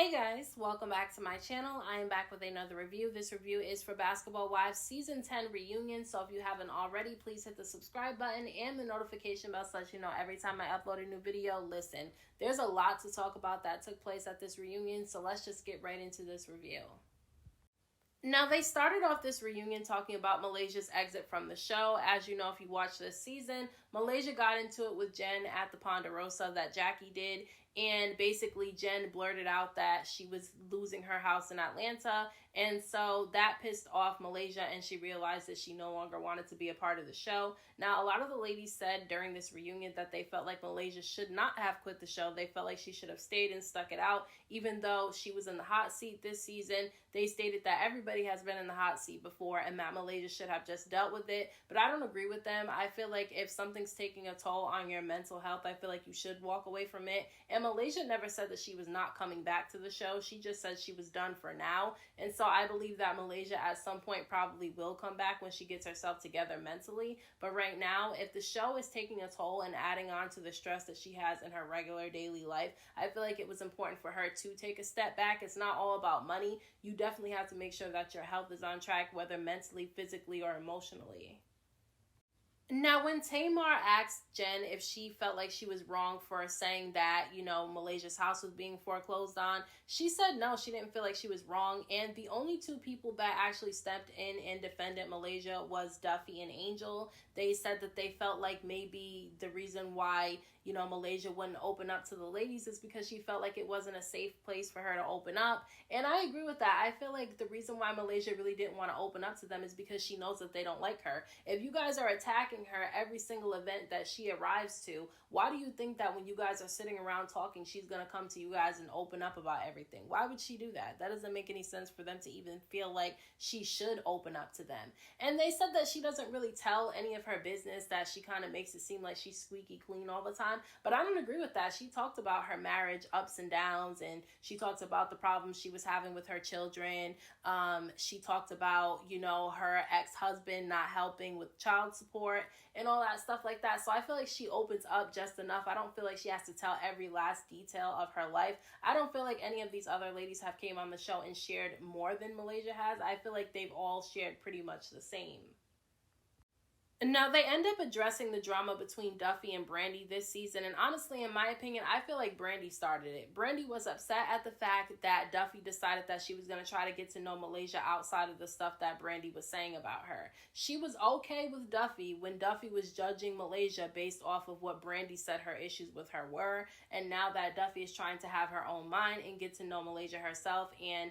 Hey guys, welcome back to my channel. I am back with another review. This review is for Basketball Wives Season 10 Reunion. So if you haven't already, please hit the subscribe button and the notification bell so that you know every time I upload a new video. Listen, there's a lot to talk about that took place at this reunion, so let's just get right into this review. Now, they started off this reunion talking about Malaysia's exit from the show. As you know, if you watch this season, Malaysia got into it with Jen at the Ponderosa that Jackie did. And basically, Jen blurted out that she was losing her house in Atlanta. And so that pissed off Malaysia, and she realized that she no longer wanted to be a part of the show. Now, a lot of the ladies said during this reunion that they felt like Malaysia should not have quit the show. They felt like she should have stayed and stuck it out. Even though she was in the hot seat this season, they stated that everybody has been in the hot seat before and that Malaysia should have just dealt with it. But I don't agree with them. I feel like if something's taking a toll on your mental health, I feel like you should walk away from it. And Malaysia never said that she was not coming back to the show. She just said she was done for now. And so I believe that Malaysia at some point probably will come back when she gets herself together mentally. But right now, if the show is taking a toll and adding on to the stress that she has in her regular daily life, I feel like it was important for her to take a step back. It's not all about money. You definitely have to make sure that your health is on track, whether mentally, physically, or emotionally. Now, when Tamar asked Jen if she felt like she was wrong for saying that, Malaysia's house was being foreclosed on, she said no, she didn't feel like she was wrong. And the only two people that actually stepped in and defended Malaysia was Duffy and Angel. They said that they felt like maybe the reason why, Malaysia wouldn't open up to the ladies is because she felt like it wasn't a safe place for her to open up. And I agree with that. I feel like the reason why Malaysia really didn't want to open up to them is because she knows that they don't like her. If you guys are attacking her every single event that she arrives to, why do you think that when you guys are sitting around talking, she's going to come to you guys and open up about everything? Why would she do that? That doesn't make any sense for them to even feel like she should open up to them. And they said that she doesn't really tell any of her business, that she kind of makes it seem like she's squeaky clean all the time. But I don't agree with that. She talked about her marriage ups and downs, and she talked about the problems she was having with her children. She talked about, her ex-husband not helping with child support and all that stuff like that. So I feel like she opens up just enough. I don't feel like she has to tell every last detail of her life. I don't feel like any of these other ladies have came on the show and shared more than Malaysia has. I feel like they've all shared pretty much the same. Now, they end up addressing the drama between Duffy and Brandi this season, and honestly, in my opinion, I feel like Brandi started it. Brandi was upset at the fact that Duffy decided that she was going to try to get to know Malaysia outside of the stuff that Brandi was saying about her. She was okay with Duffy when Duffy was judging Malaysia based off of what Brandi said her issues with her were, and now that Duffy is trying to have her own mind and get to know Malaysia herself and,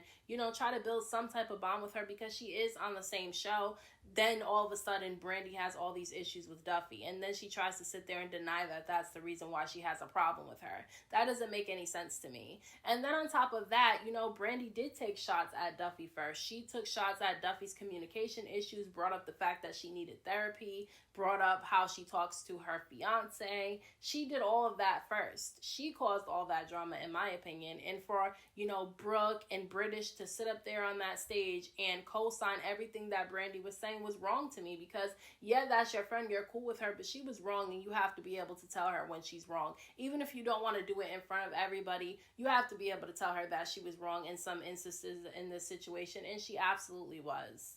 try to build some type of bond with her because she is on the same show, then all of a sudden Brandi has all these issues with Duffy, and then she tries to sit there and deny that that's the reason why she has a problem with her. That doesn't make any sense to me. And then on top of that, Brandi did take shots at Duffy first. She took shots at Duffy's communication issues, brought up the fact that she needed therapy, brought up how she talks to her fiance. She did all of that first. She caused all that drama, in my opinion. And for, Brooke and British to sit up there on that stage and co-sign everything that Brandi was saying was wrong to me, because yeah, that's your friend, you're cool with her, but she was wrong, and you have to be able to tell her when she's wrong. Even if you don't want to do it in front of everybody, you have to be able to tell her that she was wrong in some instances in this situation, and she absolutely was.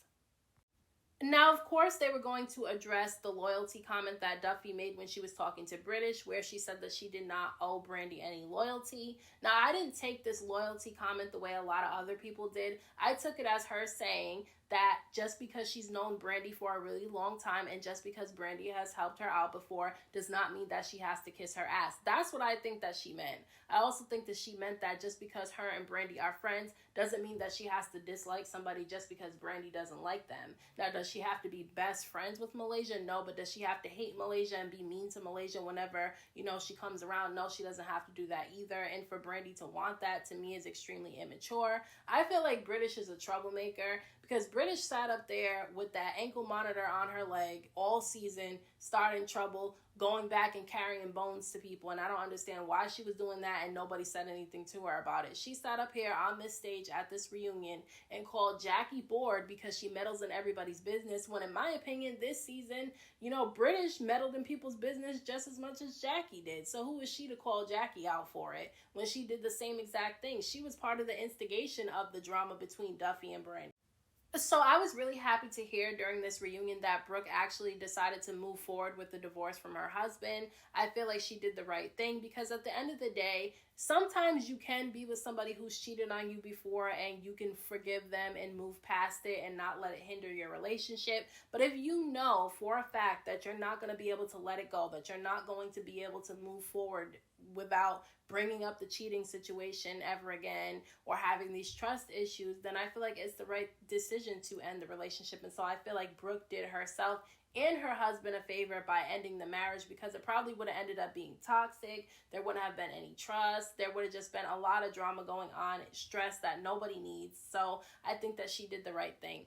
Now, of course, they were going to address the loyalty comment that Duffy made when she was talking to British, where she said that she did not owe Brandi any loyalty. Now, I didn't take this loyalty comment the way a lot of other people did. I took it as her saying that just because she's known Brandi for a really long time and just because Brandi has helped her out before does not mean that she has to kiss her ass. That's what I think that she meant. I also think that she meant that just because her and Brandi are friends doesn't mean that she has to dislike somebody just because Brandi doesn't like them. Now, does she have to be best friends with Malaysia? No. But does she have to hate Malaysia and be mean to Malaysia whenever, she comes around? No, she doesn't have to do that either. And for Brandi to want that, to me, is extremely immature. I feel like British is a troublemaker because British British sat up there with that ankle monitor on her leg all season, starting trouble, going back and carrying bones to people, and I don't understand why she was doing that and nobody said anything to her about it. She sat up here on this stage at this reunion and called Jackie bored because she meddles in everybody's business, when in my opinion this season, British meddled in people's business just as much as Jackie did. So who is she to call Jackie out for it when she did the same exact thing? She was part of the instigation of the drama between Duffy and Brandi. So I was really happy to hear during this reunion that Brooke actually decided to move forward with the divorce from her husband. I feel like she did the right thing, because at the end of the day, sometimes you can be with somebody who's cheated on you before and you can forgive them and move past it and not let it hinder your relationship. But if you know for a fact that you're not going to be able to let it go, that you're not going to be able to move forward without bringing up the cheating situation ever again or having these trust issues, then I feel like it's the right decision to end the relationship. And so I feel like Brooke did herself and her husband a favor by ending the marriage, because it probably would have ended up being toxic. There wouldn't have been any trust. There would have just been a lot of drama going on, stress that nobody needs. So I think that she did the right thing.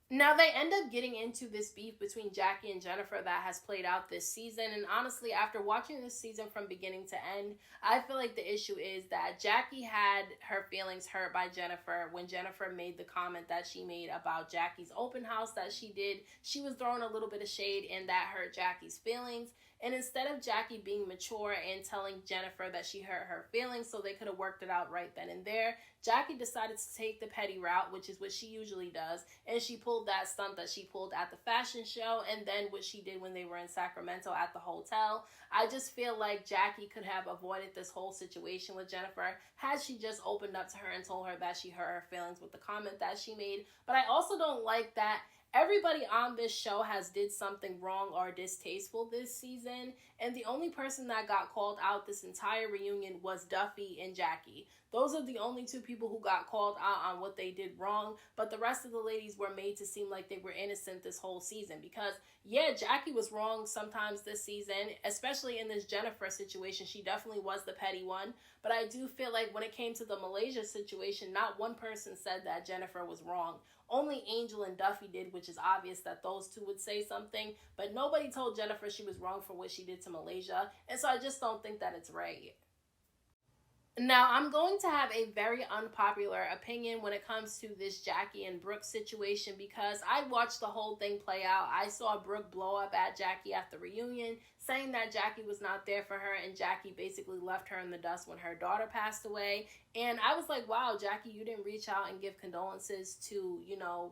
Now, they end up getting into this beef between Jackie and Jennifer that has played out this season. And honestly, after watching this season from beginning to end, I feel like the issue is that Jackie had her feelings hurt by Jennifer when Jennifer made the comment that she made about Jackie's open house that she did. She was throwing a little bit of shade, and that hurt Jackie's feelings. And instead of Jackie being mature and telling Jennifer that she hurt her feelings so they could have worked it out right then and there, Jackie decided to take the petty route, which is what she usually does. And she pulled that stunt that she pulled at the fashion show, and then what she did when they were in Sacramento at the hotel. I just feel like Jackie could have avoided this whole situation with Jennifer had she just opened up to her and told her that she hurt her feelings with the comment that she made. But I also don't like that everybody on this show has did something wrong or distasteful this season, and the only person that got called out this entire reunion was Duffy and Jackie. Those are the only two people who got called out on what they did wrong, but the rest of the ladies were made to seem like they were innocent this whole season. Because, yeah, Jackie was wrong sometimes this season, especially in this Jennifer situation. She definitely was the petty one, but I do feel like when it came to the Malaysia situation, not one person said that Jennifer was wrong. Only Angel and Duffy did, which is obvious that those two would say something, but nobody told Jennifer she was wrong for what she did to Malaysia, and so I just don't think that it's right. Now, I'm going to have a very unpopular opinion when it comes to this Jackie and Brooke situation, because I watched the whole thing play out. I saw Brooke blow up at Jackie at the reunion, saying that Jackie was not there for her, and Jackie basically left her in the dust when her daughter passed away. And I was like, wow, Jackie, you didn't reach out and give condolences to,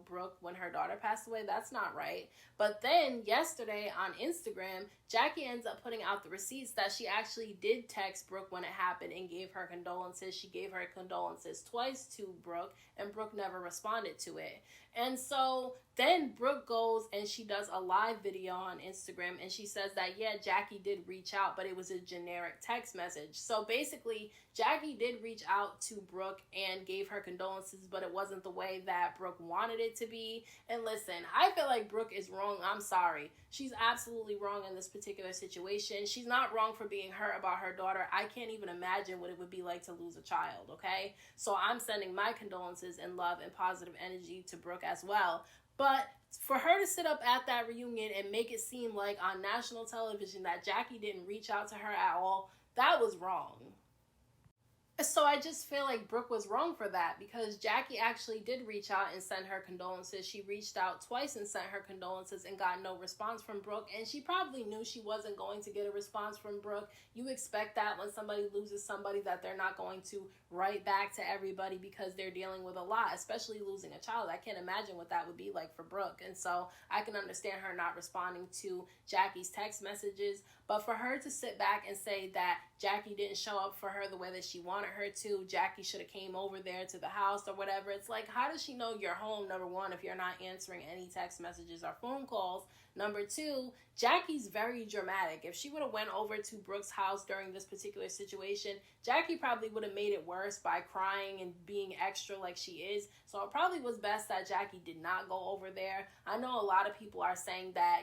Brooke when her daughter passed away. That's not right. But then yesterday on Instagram, Jackie ends up putting out the receipts that she actually did text Brooke when it happened and gave her condolences. She gave her condolences twice to Brooke, and Brooke never responded to it. And so then Brooke goes and she does a live video on Instagram, and she says that, yeah, Jackie did reach out, but it was a generic text message. So basically, Jackie did reach out to Brooke and gave her condolences, but it wasn't the way that Brooke wanted it to be. And listen, I feel like Brooke is wrong. I'm sorry. She's absolutely wrong in this particular situation. She's not wrong for being hurt about her daughter. I can't even imagine what it would be like to lose a child, okay? So I'm sending my condolences and love and positive energy to Brooke as well. But for her to sit up at that reunion and make it seem like on national television that Jackie didn't reach out to her at all, that was wrong. So I just feel like Brooke was wrong for that, because Jackie actually did reach out and send her condolences. She reached out twice and sent her condolences and got no response from Brooke, and she probably knew she wasn't going to get a response from Brooke. You expect that when somebody loses somebody, that they're not going to write back to everybody because they're dealing with a lot, especially losing a child. I can't imagine what that would be like for Brooke, and so I can understand her not responding to Jackie's text messages. But for her to sit back and say that Jackie didn't show up for her the way that she wanted her to, Jackie should have came over there to the house or whatever, it's like, how does she know you're home, number one, if you're not answering any text messages or phone calls? Number two, Jackie's very dramatic. If she would have went over to Brooke's house during this particular situation, Jackie probably would have made it worse by crying and being extra like she is. So it probably was best that Jackie did not go over there. I know a lot of people are saying that,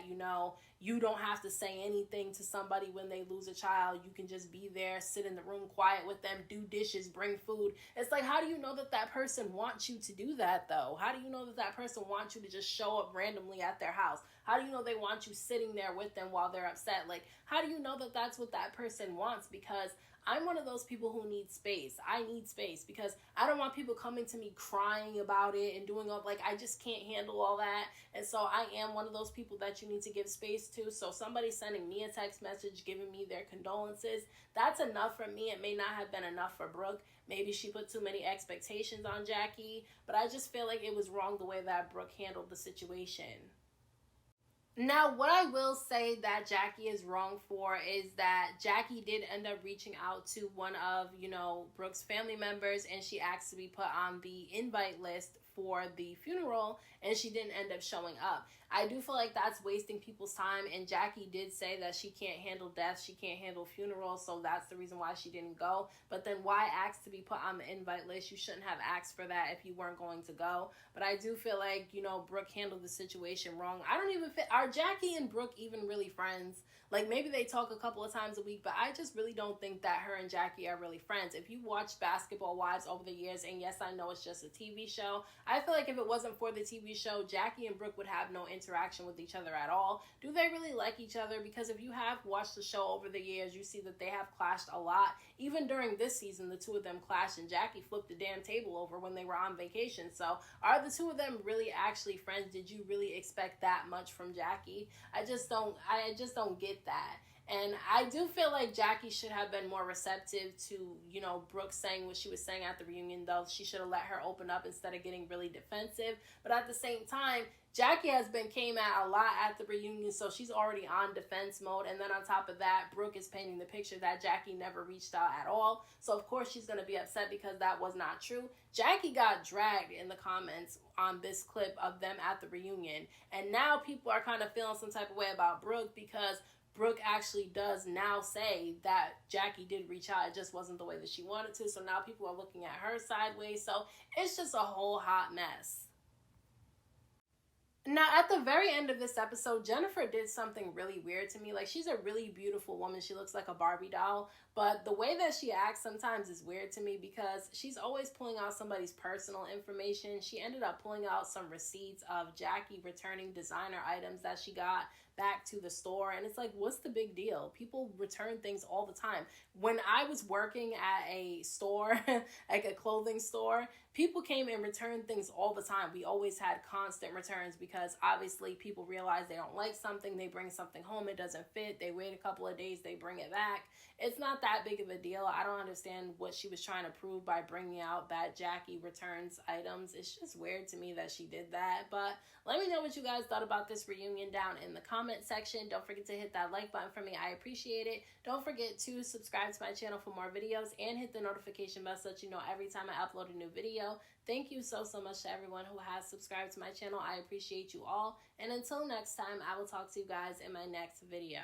you don't have to say anything to somebody when they lose a child. You can just be there, sit in the room quiet with them, do dishes, bring food. It's like, how do you know that that person wants you to do that, though? How do you know that that person wants you to just show up randomly at their house? How do you know they want you sitting there with them while they're upset? Like, how do you know that that's what that person wants? Because I'm one of those people who need space. I need space because I don't want people coming to me crying about it and doing all, like, I just can't handle all that. And so I am one of those people that you need to give space to. So somebody sending me a text message, giving me their condolences, that's enough for me. It may not have been enough for Brooke. Maybe she put too many expectations on Jackie, but I just feel like it was wrong the way that Brooke handled the situation. Now, what I will say that Jackie is wrong for is that Jackie did end up reaching out to one of, Brooke's family members, and she asked to be put on the invite list for the funeral, and she didn't end up showing up. I do feel like that's wasting people's time, and Jackie did say that she can't handle death, she can't handle funerals, so that's the reason why she didn't go. But then why ask to be put on the invite list? You shouldn't have asked for that if you weren't going to go. But I do feel like, Brooke handled the situation wrong. I don't even are Jackie and Brooke even really friends? Like, maybe they talk a couple of times a week, but I just really don't think that her and Jackie are really friends. If you watched Basketball Wives over the years, and yes, I know it's just a TV show, I feel like if it wasn't for the TV show, Jackie and Brooke would have no interaction with each other at all. Do they really like each other? Because if you have watched the show over the years, you see that they have clashed a lot. Even during this season, the two of them clashed, and Jackie flipped the damn table over when they were on vacation. So are the two of them really actually friends? Did you really expect that much from Jackie? I just don't get that. And I do feel like Jackie should have been more receptive to, Brooke saying what she was saying at the reunion, though. She should have let her open up instead of getting really defensive. But at the same time, Jackie came at a lot at the reunion, so she's already on defense mode. And then on top of that, Brooke is painting the picture that Jackie never reached out at all. So of course she's going to be upset because that was not true. Jackie got dragged in the comments on this clip of them at the reunion. And now people are kind of feeling some type of way about Brooke because Brooke actually does now say that Jackie did reach out. It just wasn't the way that she wanted to. So now people are looking at her sideways. So it's just a whole hot mess. Now, at the very end of this episode, Jennifer did something really weird to me. Like, she's a really beautiful woman. She looks like a Barbie doll. But the way that she acts sometimes is weird to me because she's always pulling out somebody's personal information. She ended up pulling out some receipts of Jackie returning designer items that she got back to the store. And it's like, what's the big deal? People return things all the time. When I was working at a store, like a clothing store, people came and returned things all the time. We always had constant returns because obviously people realize they don't like something. They bring something home, it doesn't fit. They wait a couple of days, they bring it back. It's not that big of a deal. I don't understand what she was trying to prove by bringing out that Jackie returns items. It's just weird to me that she did that. But let me know what you guys thought about this reunion down in the comment section. Don't forget to hit that like button for me. I appreciate it. Don't forget to subscribe to my channel for more videos and hit the notification bell so that you know every time I upload a new video. Thank you so much to everyone who has subscribed to my channel. I appreciate you all. And until next time, I will talk to you guys in my next video.